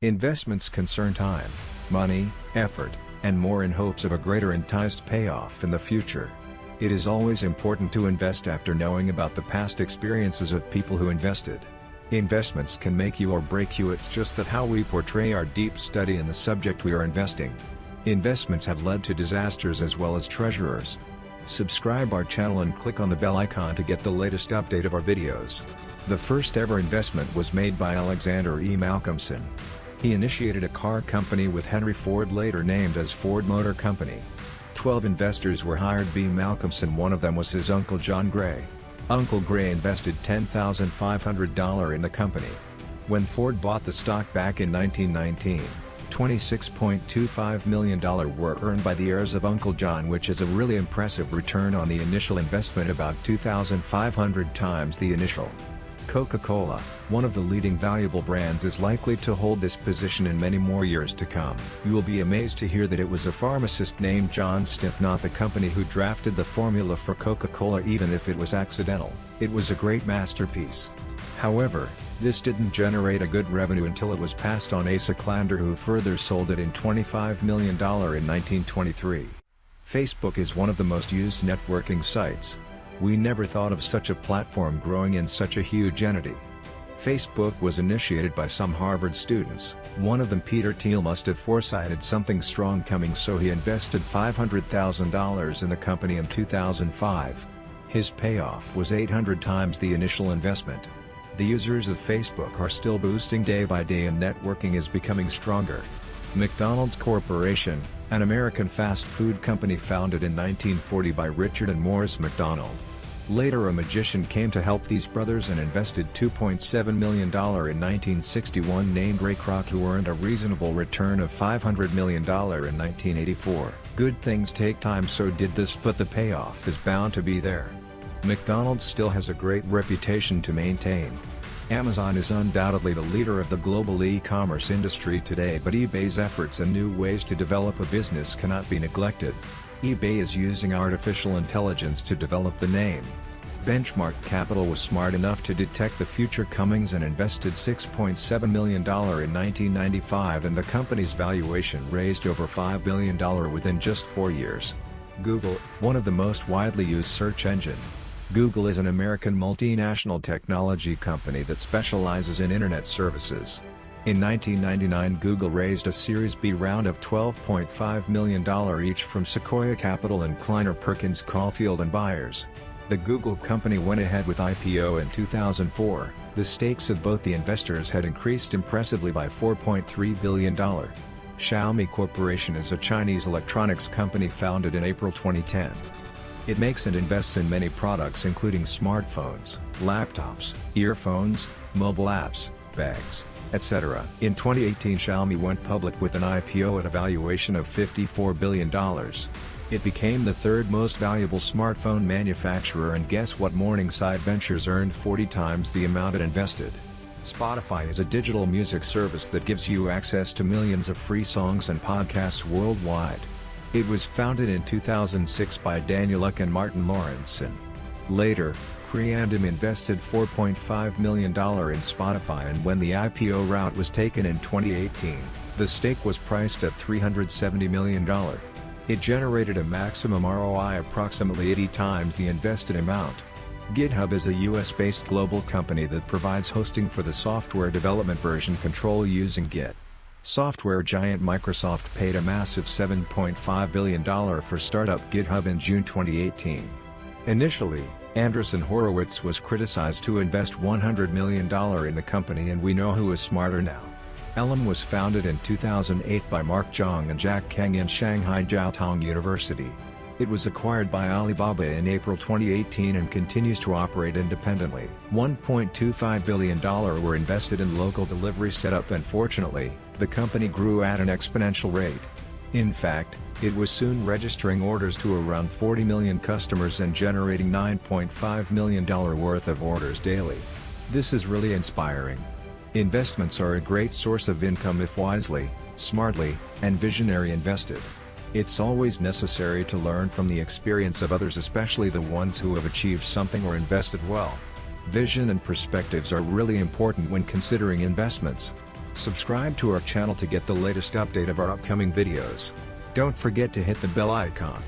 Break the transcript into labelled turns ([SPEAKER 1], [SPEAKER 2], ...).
[SPEAKER 1] Investments concern time, money, effort, and more in hopes of a greater enticed payoff in the future. It is always important to invest after knowing about the past experiences of people who invested. Investments can make you or break you, it's just that how we portray our deep study in the subject we are investing. Investments have led to disasters as well as treasurers. Subscribe our channel and click on the bell icon to get the latest update of our videos. The first ever investment was made by Alexander E. Malcolmson. He initiated a car company with Henry Ford, later named as Ford Motor Company. 12 investors were hired by Malcolmson, one of them was his uncle John Gray. Uncle Gray invested $10,500 in the company. When Ford bought the stock back in 1919, $26.25 million were earned by the heirs of Uncle John, which is a really impressive return on the initial investment, about 2,500 times the initial. Coca-Cola, one of the leading valuable brands, is likely to hold this position in many more years to come. You will be amazed to hear that it was a pharmacist named John Stith, not the company, who drafted the formula for Coca-Cola, even if it was accidental. It was a great masterpiece. However, this didn't generate a good revenue until it was passed on Asa Clander, who further sold it in $25 million in 1923. Facebook is one of the most used networking sites. We never thought of such a platform growing in such a huge entity. Facebook was initiated by some Harvard students. One of them, Peter Thiel, must have foresighted something strong coming, so he invested $500,000 in the company in 2005. His payoff was 800 times the initial investment. The users of Facebook are still boosting day by day, and networking is becoming stronger. McDonald's Corporation, an American fast food company founded in 1940 by Richard and Morris McDonald. Later a magician came to help these brothers and invested $2.7 million in 1961, named Ray Kroc, who earned a reasonable return of $500 million in 1984. Good things take time, so did this, but the payoff is bound to be there. McDonald's still has a great reputation to maintain. Amazon is undoubtedly the leader of the global e-commerce industry today, but eBay's efforts and new ways to develop a business cannot be neglected. eBay is using artificial intelligence to develop the name. Benchmark Capital was smart enough to detect the future comings and invested $6.7 million in 1995, and the company's valuation raised over $5 billion within just 4 years. Google, one of the most widely used search engine. Google is an American multinational technology company that specializes in internet services. In 1999, Google raised a Series B round of $12.5 million each from Sequoia Capital and Kleiner Perkins Caulfield and Byers. The Google company went ahead with IPO in 2004. The stakes of both the investors had increased impressively by $4.3 billion. Xiaomi Corporation is a Chinese electronics company founded in April 2010. It makes and invests in many products including smartphones, laptops, earphones, mobile apps, bags, etc. In 2018, Xiaomi went public with an IPO at a valuation of $54 billion. It became the third most valuable smartphone manufacturer, and guess what? Morningside Ventures earned 40 times the amount it invested. Spotify is a digital music service that gives you access to millions of free songs and podcasts worldwide. It was founded in 2006 by Daniel Ek and Martin Lawrenson. Later, Creandum invested $4.5 million in Spotify, and when the IPO route was taken in 2018, the stake was priced at $370 million. It generated a maximum ROI approximately 80 times the invested amount. GitHub is a US-based global company that provides hosting for the software development version control using Git. Software giant Microsoft paid a massive $7.5 billion for startup GitHub in June 2018. Initially, Andreessen Horowitz was criticized to invest $100 million in the company, and we know who is smarter now. Elm was founded in 2008 by Mark Zhang and Jack Kang in Shanghai Jiaotong University. It was acquired by Alibaba in April 2018 and continues to operate independently. $1.25 billion were invested in local delivery setup, and fortunately, the company grew at an exponential rate. In fact, it was soon registering orders to around 40 million customers and generating $9.5 million worth of orders daily. This is really inspiring. Investments are a great source of income if wisely, smartly, and visionary invested. It's always necessary to learn from the experience of others, especially the ones who have achieved something or invested well. Vision and perspectives are really important when considering investments. Subscribe to our channel to get the latest update of our upcoming videos. Don't forget to hit the bell icon.